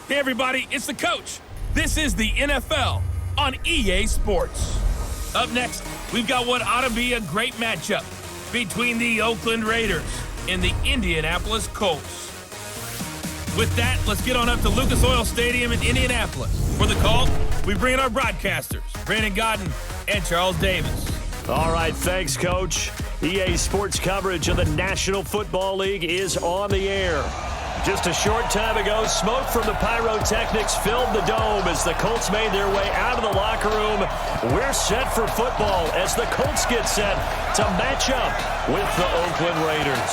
Hey everybody, it's the coach. This is the NFL on EA Sports. Up next, we've got what ought to be a great matchup between the Oakland Raiders and the Indianapolis Colts. With that, let's get on up to Lucas Oil Stadium in Indianapolis. For the call, we bring in our broadcasters, Brandon Godden and Charles Davis. All right, thanks, Coach. EA Sports coverage of the National Football League is on the air. Just a short time ago, smoke from the pyrotechnics filled the dome as the Colts made their way out of the locker room. We're set for football as the Colts get set to match up with the Oakland Raiders.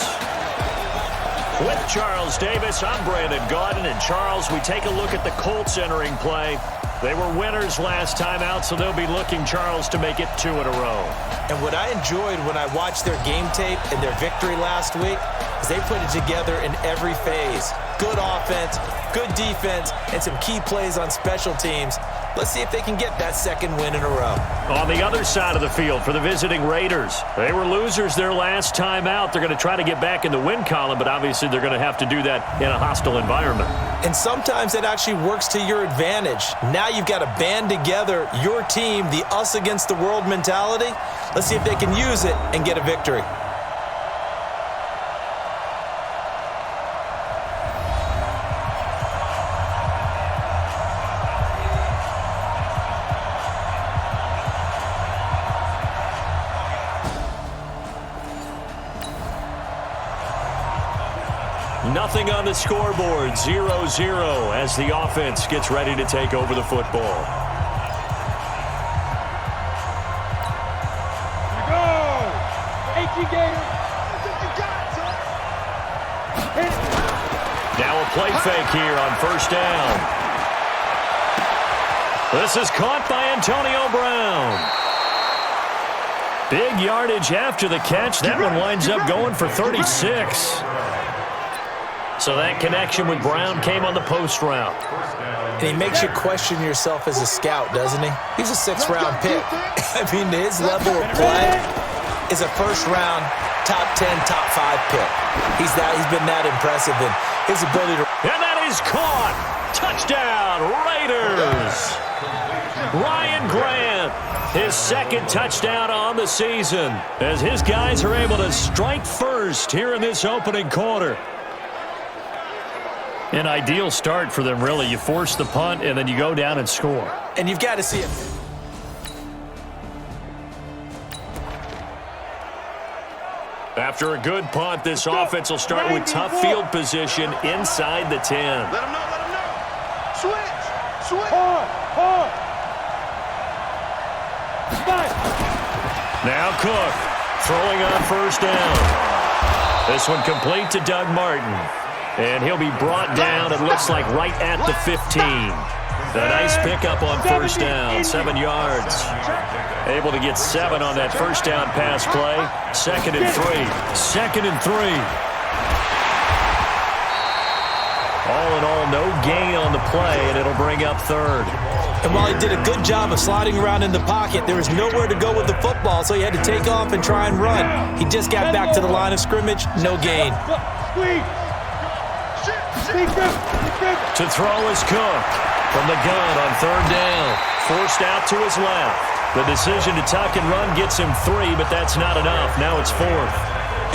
With Charles Davis, I'm Brandon Godden. And Charles, we take a look at the Colts entering play. They were winners last time out, so they'll be looking, Charles, to make it 2 in a row. And what I enjoyed when I watched their game tape and their victory last week is they put it together in every phase. Good offense, good defense, and some key plays on special teams. Let's see if they can get that second win in a row. On the other side of the field for the visiting Raiders, they were losers their last time out. They're going to try to get back in the win column, but obviously they're going to have to do that in a hostile environment. And sometimes it actually works to your advantage. Now you've got to band together your team, the us against the world mentality. Let's see if they can use it and get a victory. Nothing on the scoreboard, 0-0 as the offense gets ready to take over the football. Here we go! 18 Gators! Now a play fake here on first down. This is caught by Antonio Brown. Big yardage after the catch. That one winds up going for 36. So that connection with Brown came on the post route. And he makes you question yourself as a scout, doesn't he? He's a 6th-round pick. I mean, his level of play is a first-round, top 10, top 5 pick. He's been that impressive in his ability to... And that is caught. Touchdown, Raiders. Ryan Grant, his second touchdown on the season, as his guys are able to strike first here in this opening quarter. An ideal start for them, really. You force the punt, and then you go down and score. And you've got to see it. After a good punt, this offense will start with tough field position inside the 10. Let him know. Switch. Hard. Now Cook throwing on first down. This one complete to Doug Martin. And he'll be brought down, it looks like, right at the 15. A nice pickup on first down, 7 yards. Able to get 7 on that first down pass play. 2nd and 3. 2nd and 3. All in all, no gain on the play, and it'll bring up 3rd. And while he did a good job of sliding around in the pocket, there was nowhere to go with the football, so he had to take off and try and run. He just got back to the line of scrimmage, no gain. To throw is Cook from the gun on 3rd down. Forced out to his left. The decision to tuck and run gets him 3, but that's not enough. Now it's 4th.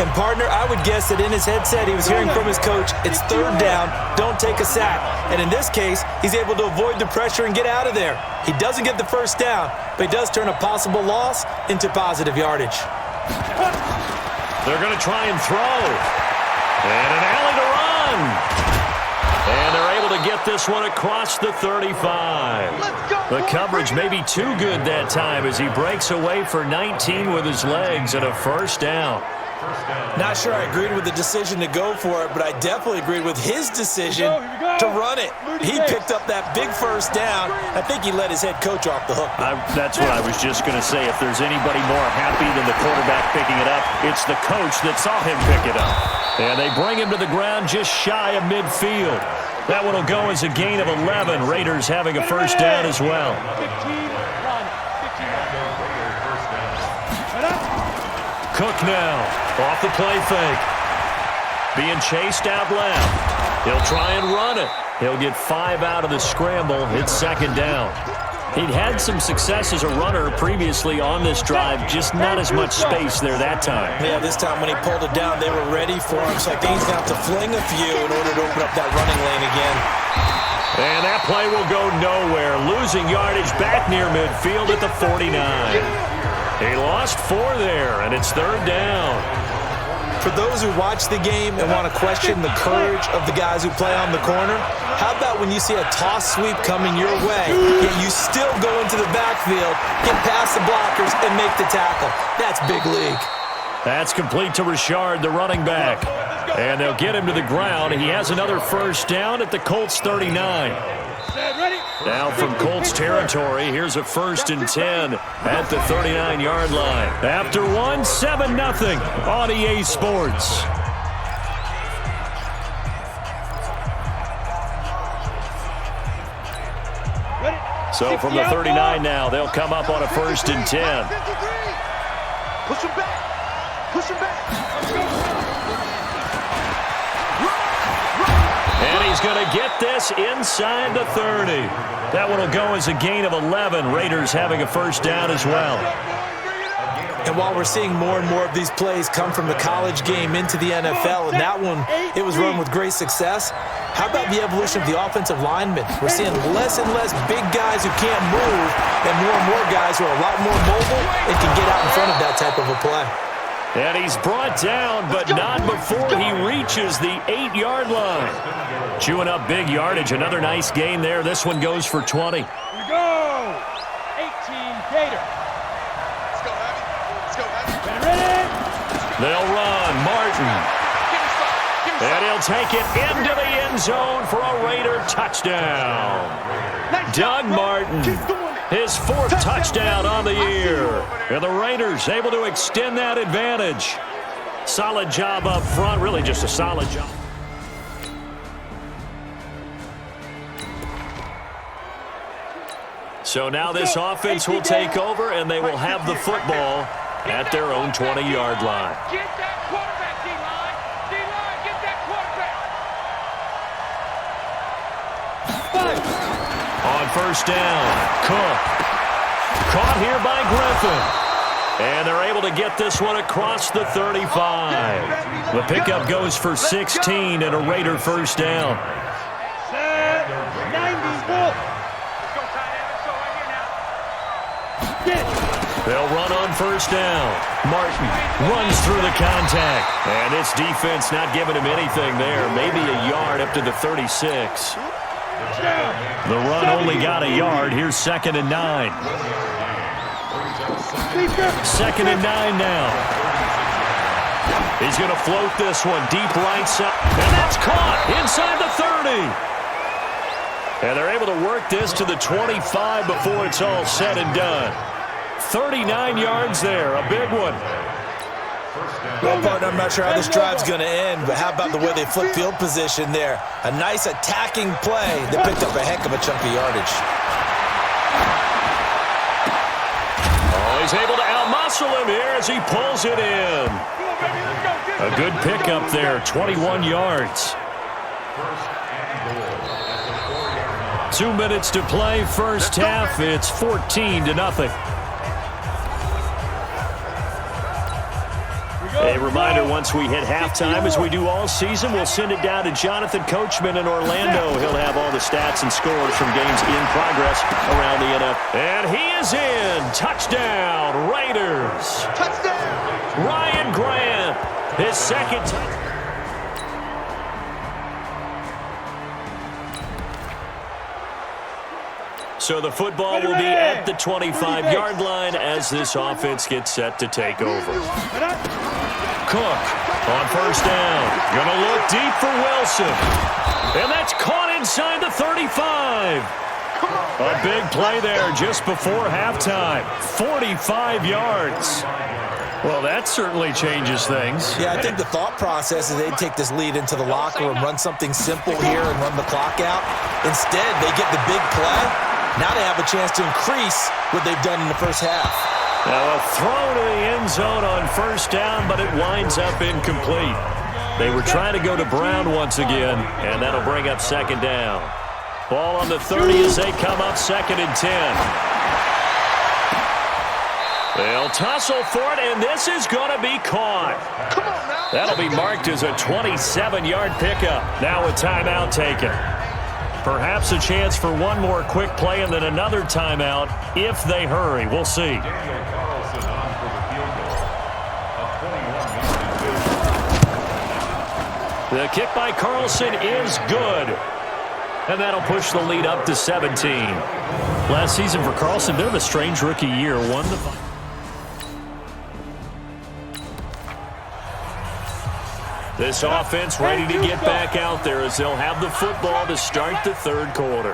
And, partner, I would guess that in his headset he was hearing from his coach, it's 3rd down, don't take a sack. And in this case, he's able to avoid the pressure and get out of there. He doesn't get the first down, but he does turn a possible loss into positive yardage. They're going to try and throw. And an alley to run. And they're able to get this one across the 35. The coverage may be too good that time as he breaks away for 19 with his legs and a first down. Not sure I agreed with the decision to go for it, but I definitely agreed with his decision to run it. He picked up that big first down. I think he let his head coach off the hook. That's what I was just going to say. If there's anybody more happy than the quarterback picking it up, it's the coach that saw him pick it up. And they bring him to the ground just shy of midfield. That one will go as a gain of 11. Raiders having a first down as well. Cook now, off the play fake. Being chased out left. He'll try and run it. He'll get 5 out of the scramble. It's second down. He'd had some success as a runner previously on this drive, just not as much space there that time. Yeah, this time when he pulled it down, they were ready for him. So I think he's going to have to fling a few in order to open up that running lane again. And that play will go nowhere. Losing yardage back near midfield at the 49. He lost 4 there, and it's third down. For those who watch the game and want to question the courage of the guys who play on the corner, how about when you see a toss sweep coming your way, yet you still go into the backfield, get past the blockers, and make the tackle? That's big league. That's complete to Richard, the running back. And they'll get him to the ground. He has another first down at the Colts 39. Now from Colts territory, here's a 1st and 10 at the 39-yard line. After one, 7-0 on EA Sports. So from the 39 now, they'll come up on a 1st and 10. Push him back. Push him back. And he's going to get this inside the 30. That one will go as a gain of 11. Raiders having a first down as well. And while we're seeing more and more of these plays come from the college game into the NFL, and that one, it was run with great success, how about the evolution of the offensive linemen? We're seeing less and less big guys who can't move and more guys who are a lot more mobile and can get out in front of that type of a play. And he's brought down, but not before he reaches the 8-yard line. Chewing up big yardage. Another nice gain there. This one goes for 20. Here we go. 18 Gator. Let's go, Abby. Let's go, Abby. Ready? They'll run. Martin. And he'll take it into the end zone for a Raider touchdown. Doug Martin. His 4th touchdown on the year. And the Raiders able to extend that advantage. Solid job up front. Really just a solid job. So now this offense will take over, and they will have the football at their own 20-yard line. Get that quarterback, D-line. D-line, get that quarterback. On first down, Cook. Caught here by Griffin. And they're able to get this one across the 35. The pickup goes for 16 and a Raider first down. Set. 90 ball. Let's go, tight end. Let's go right here now. They'll run on first down. Martin runs through the contact. And this defense not giving him anything there. Maybe a yard up to the 36. The run only got a yard. Here's 2nd and 9. 2nd and 9 now. He's going to float this one deep right side. And that's caught inside the 30. And they're able to work this to the 25 before it's all said and done. 39 yards there, a big one. Well, partner, I'm not sure how this drive's going to end, but how about the way they flip field position there? A nice attacking play that picked up a heck of a chunk of yardage. Oh, he's able to outmuscle him here as he pulls it in. A good pickup there, 21 yards. 2 minutes to play, first half. It's 14-0. A reminder, once we hit halftime, as we do all season, we'll send it down to Jonathan Coachman in Orlando. He'll have all the stats and scores from games in progress around the NFL. And he is in. Touchdown, Raiders. Touchdown. Ryan Grant, his 2nd touchdown. So the football will be at the 25-yard line as this offense gets set to take over. Cook on first down. Gonna look deep for Wilson. And that's caught inside the 35. A big play there just before halftime. 45 yards. Well, that certainly changes things. Yeah, I think the thought process is they'd take this lead into the locker room, run something simple here and run the clock out. Instead, they get the big play. Now they have a chance to increase what they've done in the first half. Now a throw to the end zone on first down, but it winds up incomplete. They were trying to go to Brown once again, and that'll bring up second down. Ball on the 30 as they come up 2nd and 10. They'll tussle for it, and this is going to be caught. That'll be marked as a 27-yard pickup. Now a timeout taken. Perhaps a chance for one more quick play and then another timeout if they hurry. We'll see. The kick by Carlson is good. And that'll push the lead up to 17. Last season for Carlson, bit of a strange rookie year. This offense ready to get back out there as they'll have the football to start the third quarter.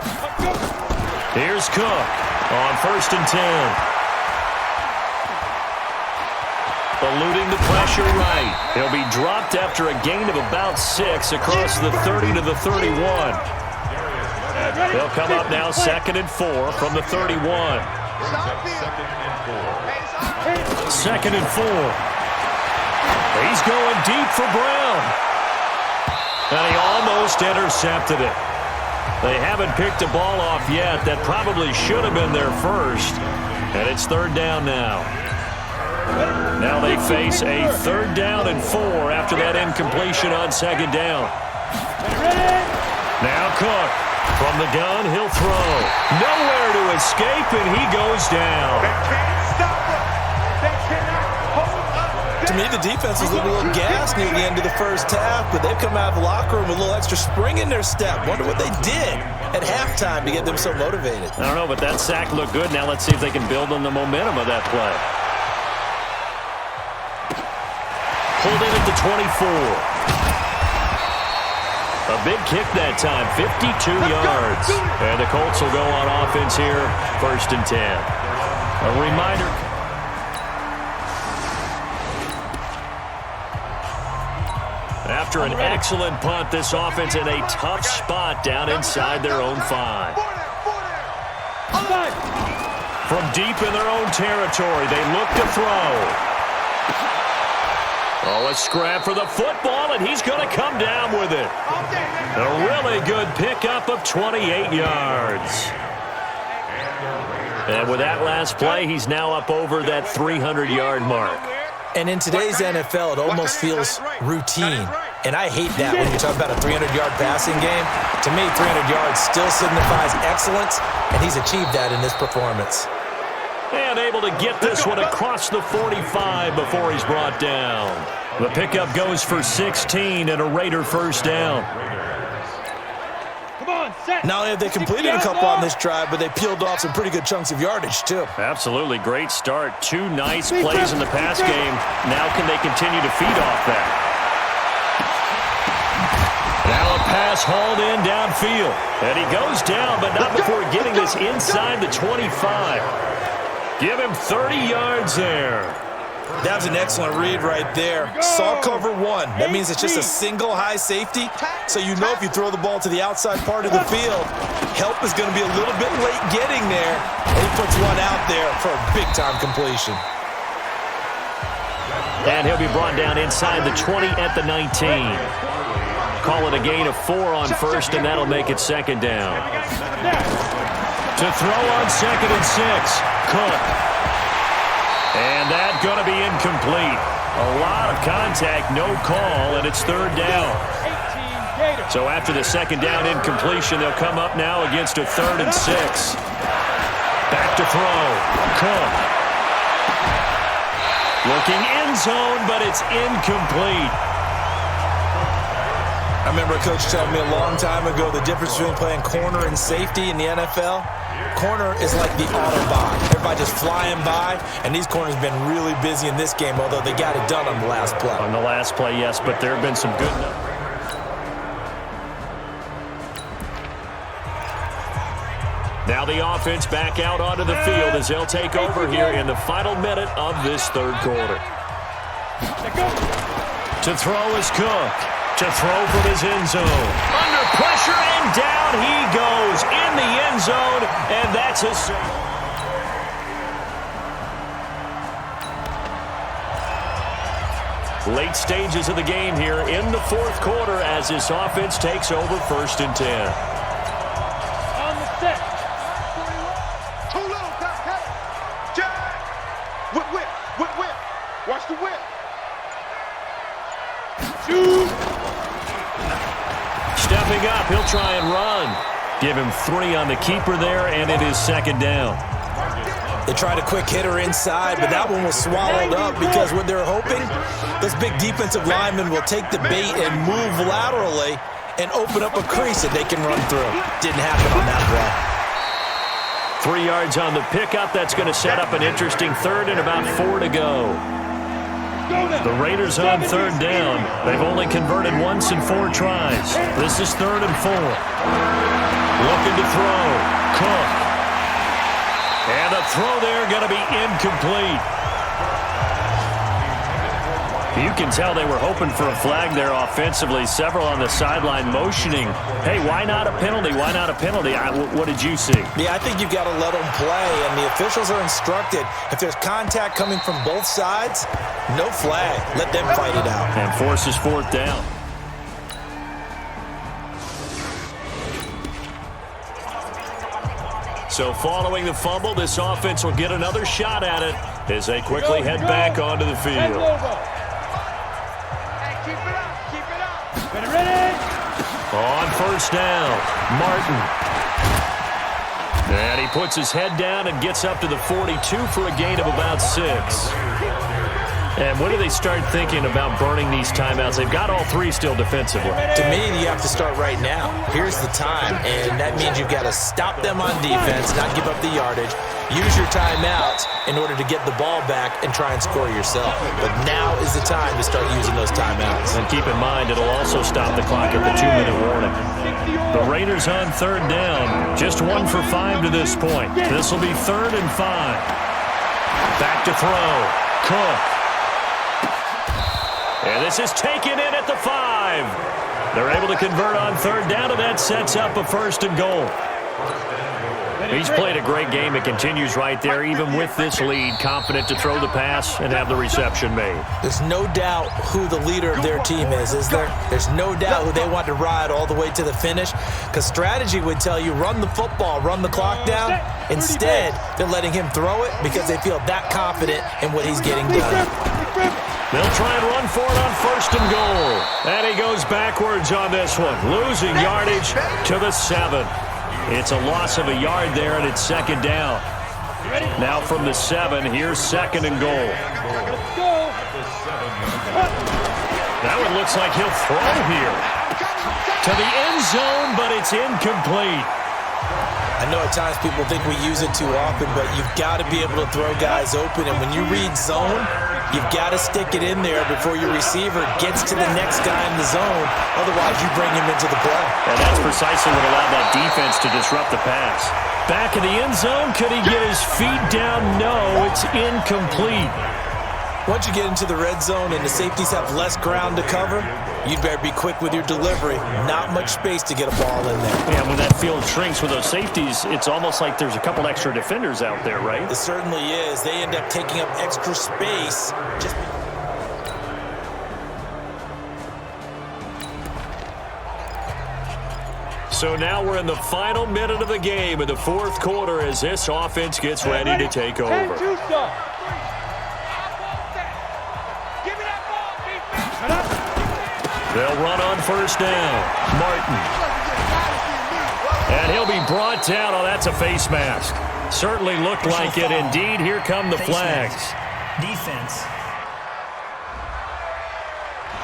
Here's Cook on 1st and 10. Eluding the pressure right. He'll be dropped after a gain of about 6 across the 30 to the 31. They'll come up now 2nd and 4 from the 31. 2nd and 4. He's going deep for Brown. And he almost intercepted it. They haven't picked a ball off yet. That probably should have been their first. And it's 3rd down now. Now they face a 3rd down and 4 after that incompletion on 2nd down. Now Cook. From the gun, he'll throw. Nowhere to escape, and he goes down. They can't stop him. They cannot hold up. To me, the defense was a little gassed near the end of the first half, but they've come out of the locker room with a little extra spring in their step. Wonder what they did at halftime to get them so motivated. I don't know, but that sack looked good. Now let's see if they can build on the momentum of that play. Pulled in at the 24. A big kick that time, 52 yards. And the Colts will go on offense here, 1st and 10. A reminder. After an excellent punt, this offense in a tough spot down inside their own 5. From deep in their own territory, they look to throw. Oh, a scrap for the football, and he's going to come down with it. A really good pickup of 28 yards. And with that last play, he's now up over that 300-yard mark. And in today's NFL, it almost feels routine. And I hate that when you talk about a 300-yard passing game. To me, 300 yards still signifies excellence, and he's achieved that in this performance. And able to get this one across the 45 before he's brought down. The pickup goes for 16 and a Raider 1st down. Not only have they completed a couple on this drive, but they peeled off some pretty good chunks of yardage, too. Absolutely. Great start. 2 nice plays in the pass game. Now can they continue to feed off that? Now a pass hauled in downfield. And he goes down, but not before getting this inside the 25. Give him 30 yards there. That was an excellent read right there. Saw cover 1. That means it's just a single high safety. So you know if you throw the ball to the outside part of the field, help is going to be a little bit late getting there. And he puts one out there for a big-time completion. And he'll be brought down inside the 20 at the 19. Call it a gain of 4 on 1st, and that'll make it 2nd down. To throw on 2nd and 6, Cook. And that's going to be incomplete. A lot of contact, no call, and it's 3rd down. So after the 2nd down incompletion, they'll come up now against a 3rd and 6. Back to throw. Cook. Looking end zone, but it's incomplete. I remember a coach telling me a long time ago the difference between playing corner and safety in the NFL. Corner is like the Autobahn. Everybody just flying by, and these corners have been really busy in this game, although they got it done on the last play. On the last play, yes, but there have been some good numbers. Now the offense back out onto the field as they'll take over here in the final minute of this 3rd quarter. To throw is Cook. To throw from his end zone. Under pressure, and down he goes in the end zone, and that's a... Late stages of the game here in the fourth quarter as this offense takes over 1st and 10. On the set. Too low, cut. Jack. Whip. Watch the whip. Shoot. Stepping up, he'll try and run. Give him 3 on the keeper there, and it is 2nd down. They tried a quick hitter inside, but that one was swallowed up because what they're hoping, those big defensive linemen will take the bait and move laterally and open up a crease that they can run through. Didn't happen on that play. 3 yards on the pickup. That's going to set up an interesting 3rd and about 4 to go. The Raiders on 3rd down. They've only converted once in 4 tries. This is 3rd and 4. Looking to throw. Cook. And the throw there going to be incomplete. You can tell they were hoping for a flag there offensively. Several on the sideline motioning. Hey, why not a penalty? Why not a penalty? What did you see? Yeah, I think you've got to let them play, and the officials are instructed. If there's contact coming from both sides, no flag. Let them fight it out. And forces 4th down. So following the fumble, this offense will get another shot at it as they quickly head back onto the field. Keep it up. Ready. On 1st down, Martin. And he puts his head down and gets up to the 42 for a gain of about 6. And when do they start thinking about burning these timeouts? They've got all 3 still defensively. To me, you have to start right now. Here's the time, and that means you've got to stop them on defense, not give up the yardage. Use your timeouts in order to get the ball back and try and score yourself. But now is the time to start using those timeouts. And keep in mind, it'll also stop the clock at the 2-minute warning. The Raiders on 3rd down, just 1 for 5 to this point. This will be 3rd and 5. Back to throw. Cook. And this is taken in at the 5. They're able to convert on 3rd down, and that sets up a 1st and goal. He's played a great game. It continues right there, even with this lead, confident to throw the pass and have the reception made. There's no doubt who the leader of their team is there? There's no doubt who they want to ride all the way to the finish, because strategy would tell you run the football, run the clock down. Instead, they're letting him throw it because they feel that confident in what he's getting done. They'll try and run for it on 1st and goal. And he goes backwards on this one, losing yardage to the 7. It's a loss of a yard there, and it's 2nd down. Now from the 7, here's 2nd and goal. That one looks like he'll throw here. To the end zone, but it's incomplete. I know at times people think we use it too often, but you've got to be able to throw guys open. And when you read zone, you've got to stick it in there before your receiver gets to the next guy in the zone. Otherwise, you bring him into the play. And that's precisely what allowed that defense to disrupt the pass. Back in the end zone, could he get his feet down? No, it's incomplete. Once you get into the red zone and the safeties have less ground to cover, you'd better be quick with your delivery. Not much space to get a ball in there. Yeah, when that field shrinks with those safeties, it's almost like there's a couple extra defenders out there, right? It certainly is. They end up taking up extra space. So now we're in the final minute of the game in the 4th quarter as this offense gets ready to take over. They'll run on 1st down. Martin. And he'll be brought down. Oh, that's a face mask. Certainly looked like it. Indeed, here come the flags. Defense.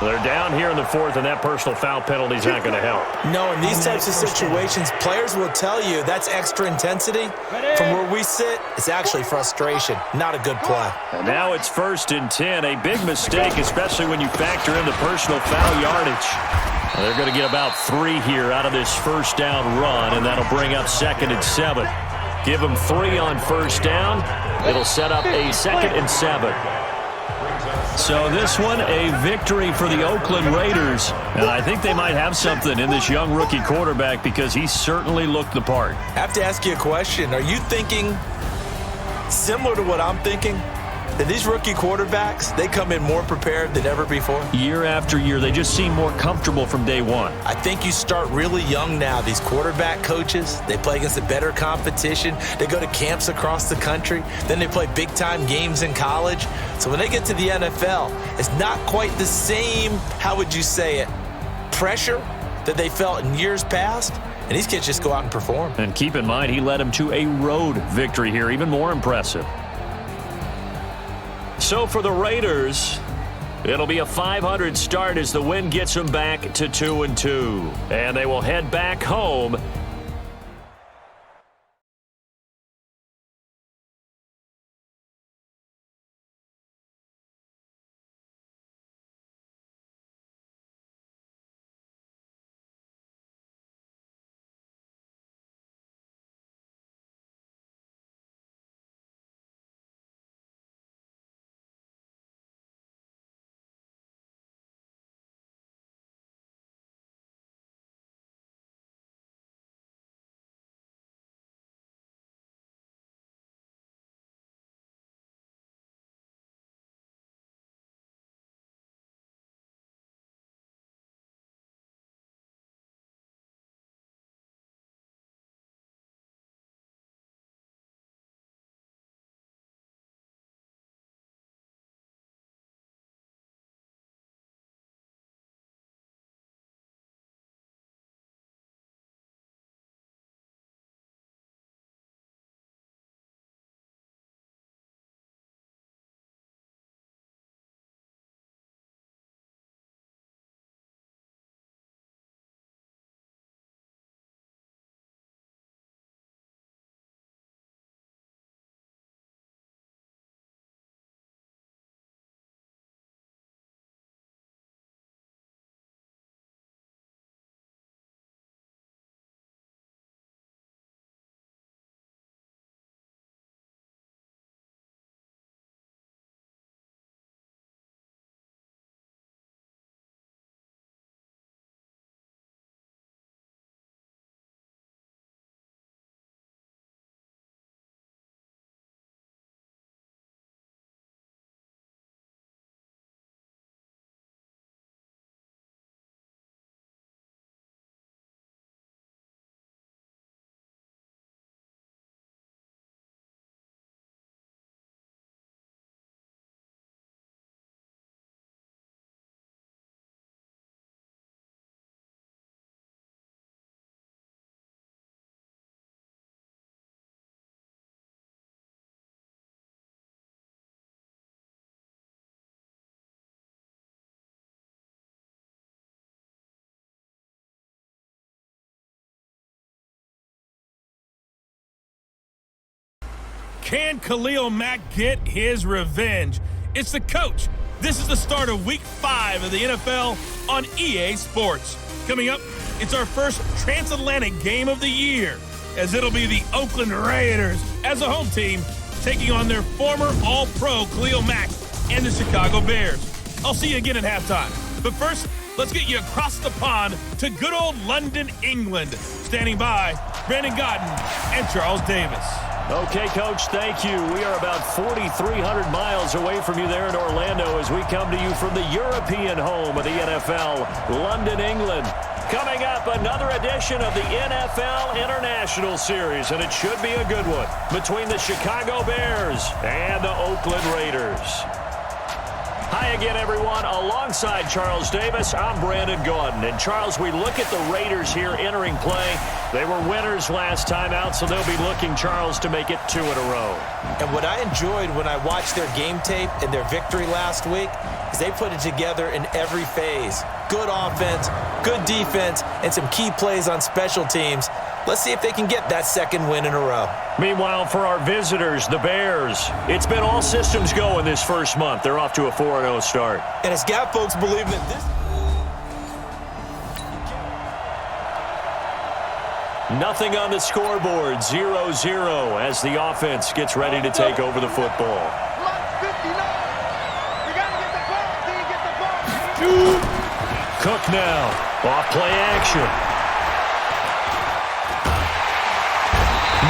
They're down here in the 4th, and that personal foul penalty is not going to help. No, in these types of situations, players will tell you that's extra intensity. From where we sit, it's actually frustration. Not a good play. And now it's 1st and 10. A big mistake, especially when you factor in the personal foul yardage. They're going to get about 3 here out of this 1st down run, and that'll bring up 2nd and 7. Give them 3 on 1st down. It'll set up a 2nd and 7. So this one, a victory for the Oakland Raiders. And I think they might have something in this young rookie quarterback because he certainly looked the part. I have to ask you a question. Are you thinking similar to what I'm thinking? And these rookie quarterbacks, they come in more prepared than ever before. Year after year, they just seem more comfortable from day one. I think you start really young now. These quarterback coaches, they play against a better competition. They go to camps across the country. Then they play big-time games in college. So when they get to the NFL, it's not quite the same, how would you say it, pressure that they felt in years past. And these kids just go out and perform. And keep in mind, he led them to a road victory here, even more impressive. So for the Raiders, it'll be a .500 start as the win gets them back to 2-2. And they will head back home. Can Khalil Mack get his revenge? It's the coach. This is the start of Week 5 of the NFL on EA Sports. Coming up, it's our first transatlantic game of the year, as it'll be the Oakland Raiders as a home team taking on their former All-Pro Khalil Mack and the Chicago Bears. I'll see you again at halftime. But first, let's get you across the pond to good old London, England. Standing by, Brandon Godden and Charles Davis. Okay, Coach, thank you. We are about 4,300 miles away from you there in Orlando as we come to you from the European home of the NFL, London, England. Coming up, another edition of the NFL International Series, and it should be a good one, between the Chicago Bears and the Oakland Raiders. Hi again, everyone. Alongside Charles Davis, I'm Brandon Gaudin. And, Charles, we look at the Raiders here entering play. They were winners last time out, so they'll be looking, Charles, to make it 2 in a row. And what I enjoyed when I watched their game tape and their victory last week is they put it together in every phase. Good offense, good defense, and some key plays on special teams. Let's see if they can get that second win in a row. Meanwhile, for our visitors, the Bears, it's been all systems go in this first month. They're off to a 4-0 start. And as Gap folks believe that this... Nothing on the scoreboard, 0-0 as the offense gets ready to take over the football. Cook now, off play action.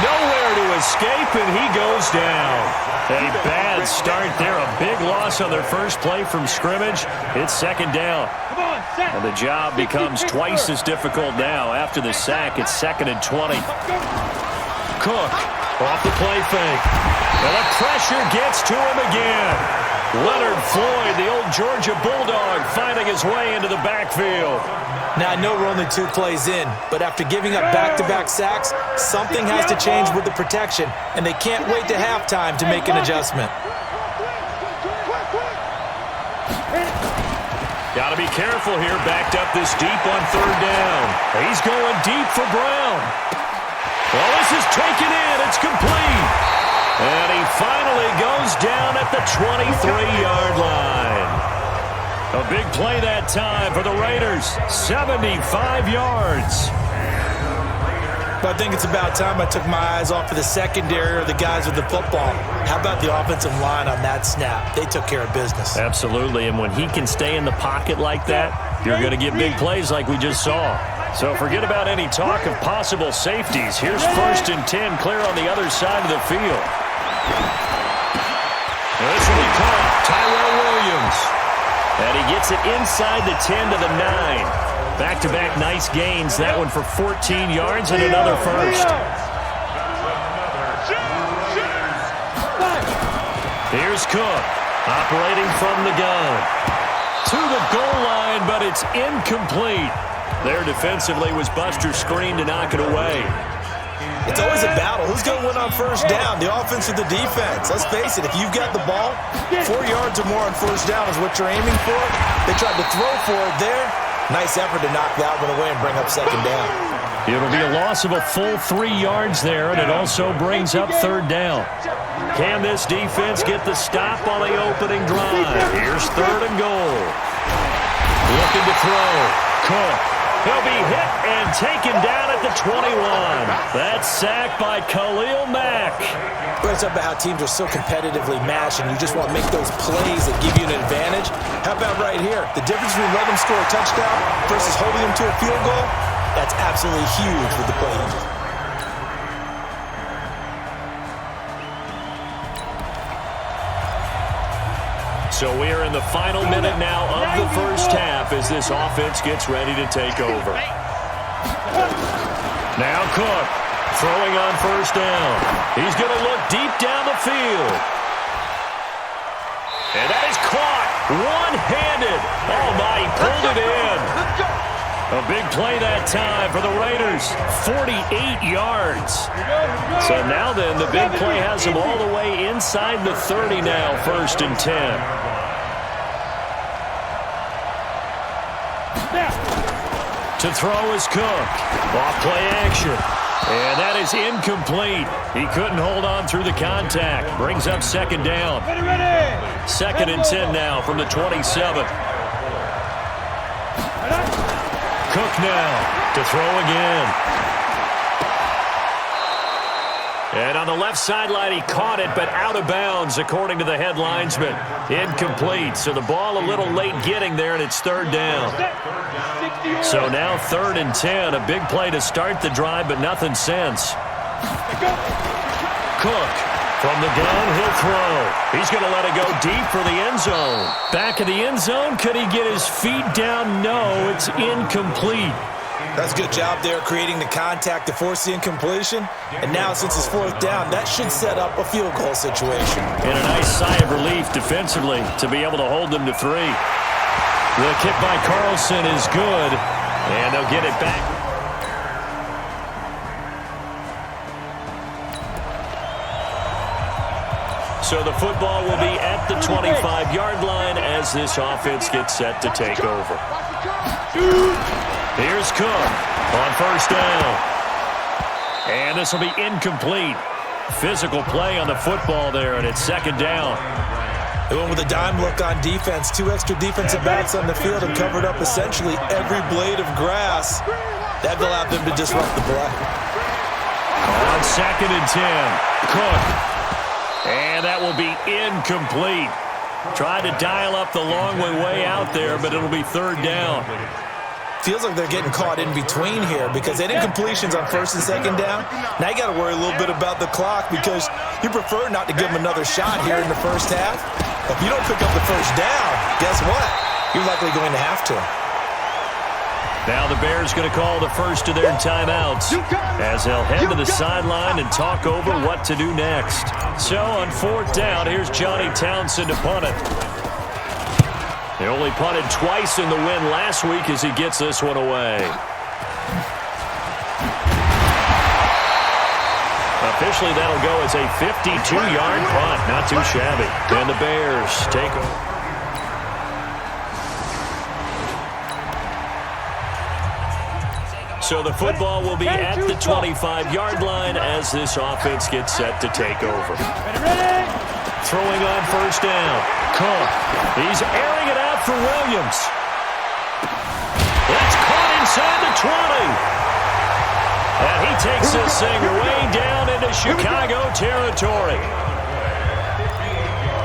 Nowhere to escape, and he goes down. A bad start there. A big loss on their first play from scrimmage. It's second down. And the job becomes twice as difficult now. After the sack, it's 2nd and 20. Cook off the play fake. And the pressure gets to him again. Leonard Floyd, the old Georgia Bulldog, finding his way into the backfield. Now, I know we're only 2 plays in, but after giving up back-to-back sacks, something has to change with the protection, and they can't wait to halftime to make an adjustment. Got to be careful here, backed up this deep on 3rd down. He's going deep for Brown. Well, this is taken in. It's complete. And he finally goes down at the 23-yard line. A big play that time for the Raiders. 75 yards. But I think it's about time I took my eyes off of the secondary or the guys with the football. How about the offensive line on that snap? They took care of business. Absolutely, and when he can stay in the pocket like that, you're going to get big plays like we just saw. So forget about any talk of possible safeties. Here's 1st and 10, clear on the other side of the field. This will be caught. Tyrell Williams. And he gets it inside the 10 to the 9. Back-to-back nice gains. That one for 14 yards and another first. Here's Cook, operating from the gun. To the goal line, but it's incomplete. There defensively was Buster screen to knock it away. It's always a battle. Who's going to win on 1st down, the offense or the defense? Let's face it, if you've got the ball, 4 yards or more on 1st down is what you're aiming for. They tried to throw for it there. Nice effort to knock that one away and bring up 2nd down. It'll be a loss of a full 3 yards there, and it also brings up 3rd down. Can this defense get the stop on the opening drive? Here's 3rd and goal. Looking to throw. Cook. He'll be hit and taken down at the 21. That's sacked by Khalil Mack. But it's about how teams are so competitively matched, and you just want to make those plays that give you an advantage. How about right here? The difference between letting them score a touchdown versus holding them to a field goal, that's absolutely huge with the play. So we are in the final minute now of the first half as this offense gets ready to take over. Now Cook throwing on 1st down. He's going to look deep down the field. And that is caught one-handed. Oh, my, he pulled it in. A big play that time for the Raiders. 48 yards. So now then, the big play has them all the way inside the 30 now, 1st and 10. To throw is Cook. Off play action. And that is incomplete. He couldn't hold on through the contact. Brings up 2nd down. 2nd and 10 now from the 27. Cook now to throw again. And on the left sideline, he caught it, but out of bounds, according to the head linesman. Incomplete. So the ball a little late getting there, and it's 3rd down. So now 3rd and 10. A big play to start the drive, but nothing since. Cook from the gun, he'll throw. He's going to let it go deep for the end zone. Back in the end zone, could he get his feet down? No, it's incomplete. That's a good job there creating the contact to force the incompletion. And now since it's 4th down, that should set up a field goal situation. And a nice sigh of relief defensively to be able to hold them to 3. The kick by Carlson is good, and they'll get it back. So the football will be at the 25-yard line as this offense gets set to take over. Here's Cook on 1st down. And this will be incomplete. Physical play on the football there, and it's 2nd down. They went with a dime look on defense. 2 extra defensive backs on the field and covered up essentially every blade of grass. That allowed them to disrupt the play. On 2nd and 10, Cook. And that will be incomplete. Tried to dial up the long way out there, but it'll be 3rd down. Feels like they're getting caught in between here because they didn't completions on first and second down. Now you got to worry a little bit about the clock because you prefer not to give them another shot here in the first half. If you don't pick up the first down, guess what? You're likely going to have to. Now the Bears going to call the first of their timeouts as they'll head to the sideline and talk over what to do next. So on fourth down, here's Johnny Townsend to punt it. They only punted twice in the win last week as he gets this one away. Officially, that'll go as a 52-yard punt. Not too shabby. And the Bears take over. So the football will be at the 25-yard line as this offense gets set to take over. Throwing on first down. Cook. He's airing it out for Williams. That's caught inside the 20. And he takes this thing way down into Chicago territory.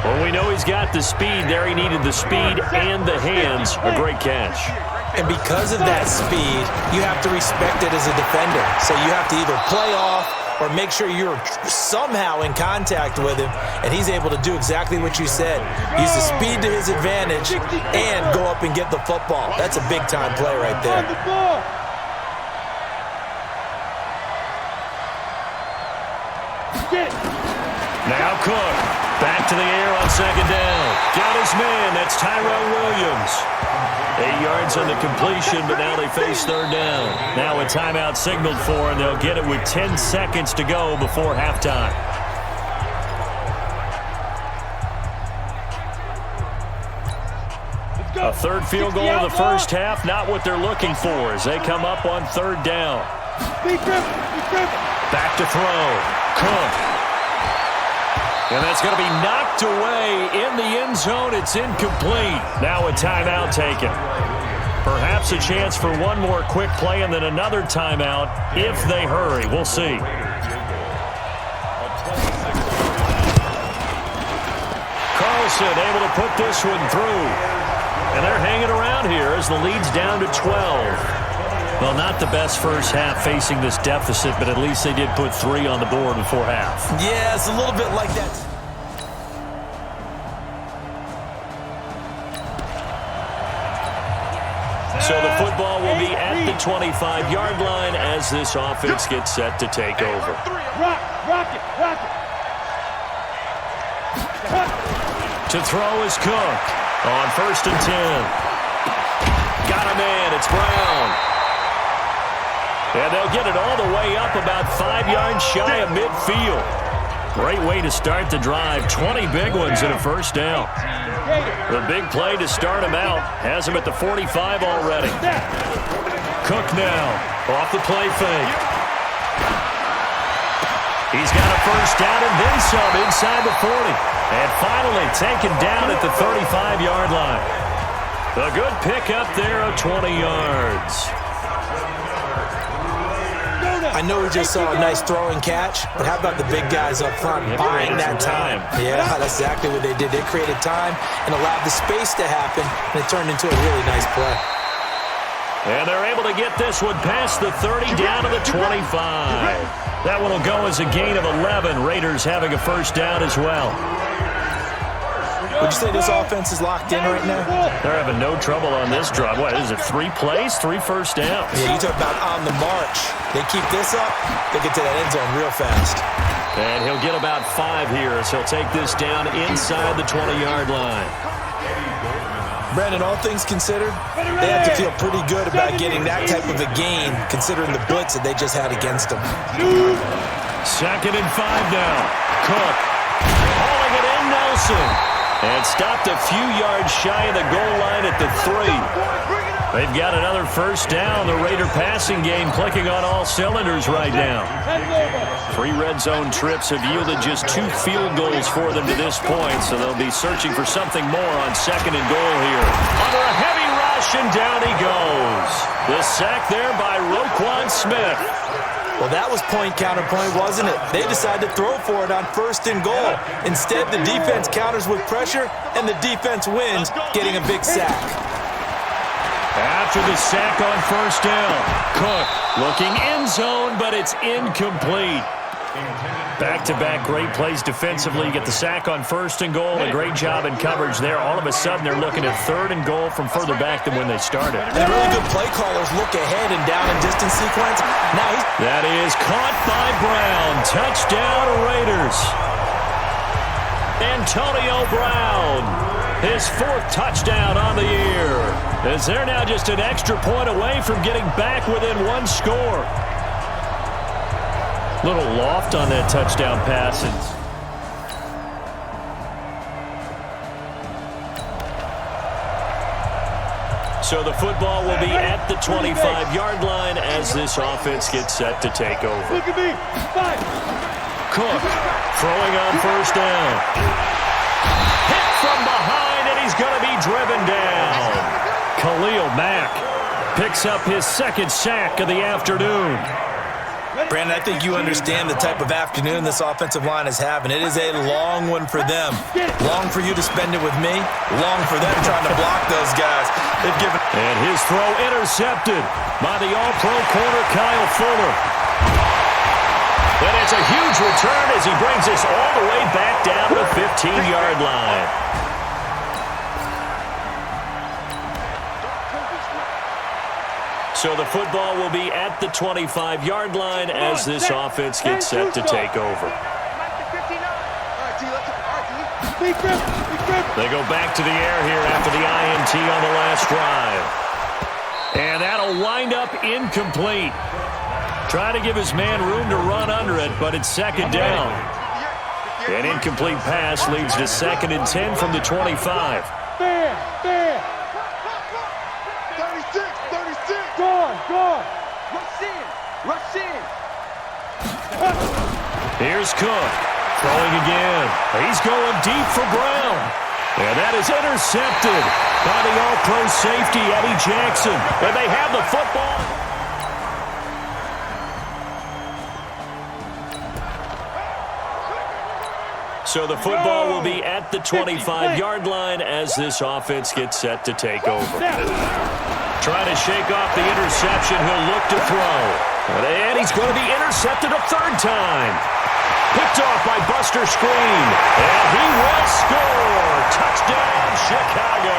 Well, we know he's got the speed there. He needed the speed and the hands. A great catch. And because of that speed, you have to respect it as a defender. So you have to either play off or make sure you're somehow in contact with him, and he's able to do exactly what you said. Use the speed to his advantage and go up and get the football. That's a big-time play right there. Now Cook. Back to the air on second down. Got his man. That's Tyrell Williams. 8 yards on the completion, but now they face third down. Now a timeout signaled for, and they'll get it with 10 seconds to go before halftime. A third field goal in the first half, not what they're looking for as they come up on third down. Back to throw. Cook. And that's going to be knocked away in the end zone. It's incomplete. Now a timeout taken. Perhaps a chance for one more quick play and then another timeout if they hurry. We'll see. Carlson able to put this one through. And they're hanging around here as the lead's down to 12. Well, not the best first half facing this deficit, but at least they did put 3 on the board before half. Yeah, it's a little bit like that. So the football will be at the 25-yard line as this offense gets set to take over. Rock it. To throw is Cook on first and 10. Got a man. It's Brown. And they'll get it all the way up about 5 yards shy of midfield. Great way to start the drive. 20 big ones and a first down. The big play to start him out has him at the 45 already. Cook now off the play fake. He's got a first down and then some inside the 40. And finally taken down at the 35-yard line. A good pickup there of 20 yards. I know we just saw a nice throwing catch, but how about the big guys up front buying that time? Yeah, that's exactly what they did. They created time and allowed the space to happen, and it turned into a really nice play. And they're able to get this one past the 30 down to the 25. That one will go as a gain of 11. Raiders having a first down as well. Would you say this offense is locked in right now? They're having no trouble on this drive. What is it, 3 plays, 3 first downs? Yeah, you talk about on the march. They keep this up, they get to that end zone real fast. And he'll get about 5 here as he'll take this down inside the 20-yard line. Brandon, all things considered, they have to feel pretty good about getting that type of a gain considering the blitz that they just had against them. Second and 5 now. Cook hauling it in, Nelson. And stopped a few yards shy of the goal line at the 3. They've got another first down. The Raider passing game clicking on all cylinders right now. 3 red zone trips have yielded just 2 field goals for them to this point, so they'll be searching for something more on second and goal here. Under a heavy rush, and down he goes. The sack there by Roquan Smith. Well, that was point counterpoint, wasn't it? They decided to throw for it on first and goal. Instead, the defense counters with pressure, and the defense wins, getting a big sack. After the sack on first down, Cook looking end zone, but it's incomplete. Back-to-back great plays defensively. You get the sack on first and goal. A great job in coverage there. All of a sudden, they're looking at third and goal from further back than when they started. And really good play callers look ahead and down and distance sequence. Now that is caught by Brown. Touchdown, Raiders. Antonio Brown, his 4th touchdown on the year. As they're now just an extra point away from getting back within 1 score. Little loft on that touchdown pass. So the football will be at the 25-yard line as this offense gets set to take over. Look at me. 5. Cook throwing on first down. Hit from behind, and he's going to be driven down. Khalil Mack picks up his 2nd sack of the afternoon. Brandon, I think you understand the type of afternoon this offensive line is having. It is a long one for them. Long for you to spend it with me. Long for them trying to block those guys. They've given. And his throw intercepted by the All-Pro corner, Kyle Fuller. And it's a huge return as he brings us all the way back down to the 15-yard line. So the football will be at the 25-yard line as this offense gets set to take over. They go back to the air here after the INT on the last drive. And that'll wind up incomplete. Try to give his man room to run under it, but it's 2nd down. An incomplete pass leads to 2nd and 10 from the 25. Fair. 36. Gone. Rush in. Here's Cook. Throwing again. He's going deep for Brown. And that is intercepted by the All-Pro safety, Eddie Jackson. And they have the football. So the football will be at the 25-yard line as this offense gets set to take over. Trying to shake off the interception. He'll look to throw. And he's going to be intercepted a 3rd time. Picked off by Buster Screen. And he will score. Touchdown, Chicago.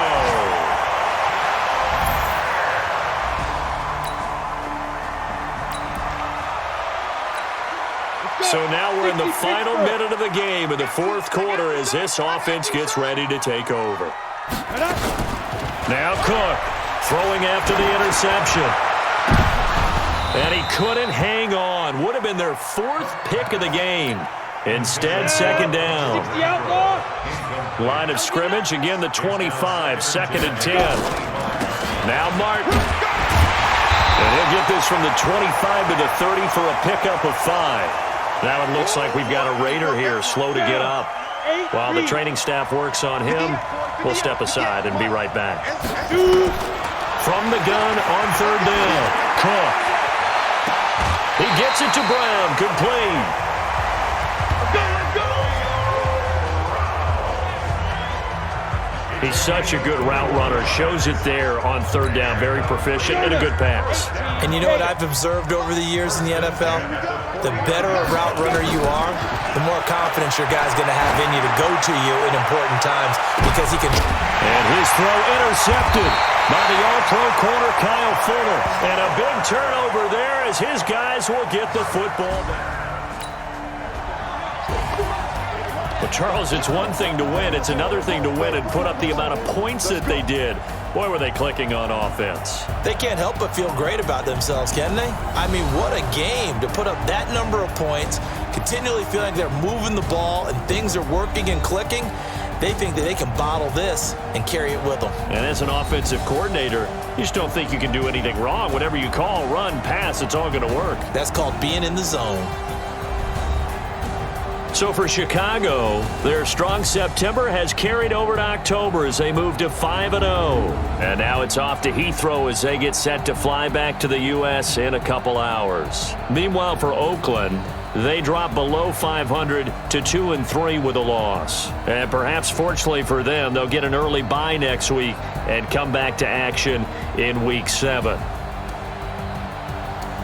So now we're in the final minute of the game in the 4th quarter as this offense gets ready to take over. Now Cook throwing after the interception. And he couldn't hang on. Would have been their 4th pick of the game. Instead, 2nd down. Line of scrimmage, again the 25, 2nd and 10. Now Martin. And he'll get this from the 25 to the 30 for a pickup of 5. Now it looks like we've got a Raider here slow to get up. While the training staff works on him, we'll step aside and be right back. From the gun on 3rd down, Cook. He gets it to Brown, complete. He's such a good route runner. Shows it there on 3rd down. Very proficient and a good pass. And you know what I've observed over the years in the NFL? The better a route runner you are, the more confidence your guy's going to have in you to go to you in important times because he can. And his throw intercepted by the All-Pro corner, Kyle Fuller. And a big turnover there as his guys will get the football back. Well, Charles, it's one thing to win. It's another thing to win and put up the amount of points that they did. Boy, were they clicking on offense. They can't help but feel great about themselves, can they? I mean, what a game to put up that number of points, continually feeling like they're moving the ball and things are working and clicking. They think that they can bottle this and carry it with them. And as an offensive coordinator, you just don't think you can do anything wrong. Whatever you call, run, pass, it's all going to work. That's called being in the zone. So for Chicago, their strong September has carried over to October as they move to 5-0. And now it's off to Heathrow as they get set to fly back to the U.S. in a couple hours. Meanwhile, for Oakland, They drop below 500 to 2-3 with a loss. And perhaps fortunately for them, they'll get an early bye next week and come back to action in Week 7.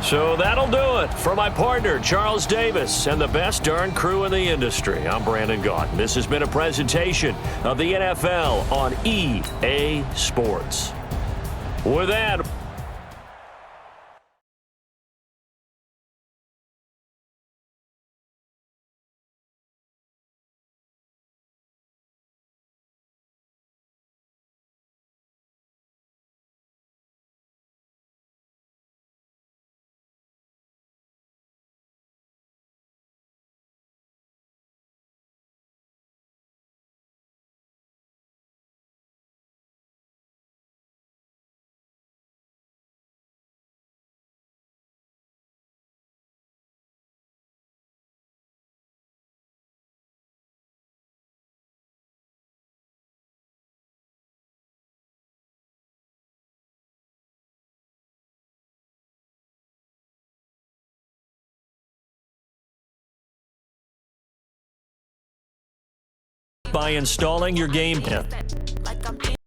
So that'll do it. For my partner, Charles Davis, and the best darn crew in the industry, I'm Brandon Gaudin. This has been a presentation of the NFL on EA Sports. With that... by installing your game plan.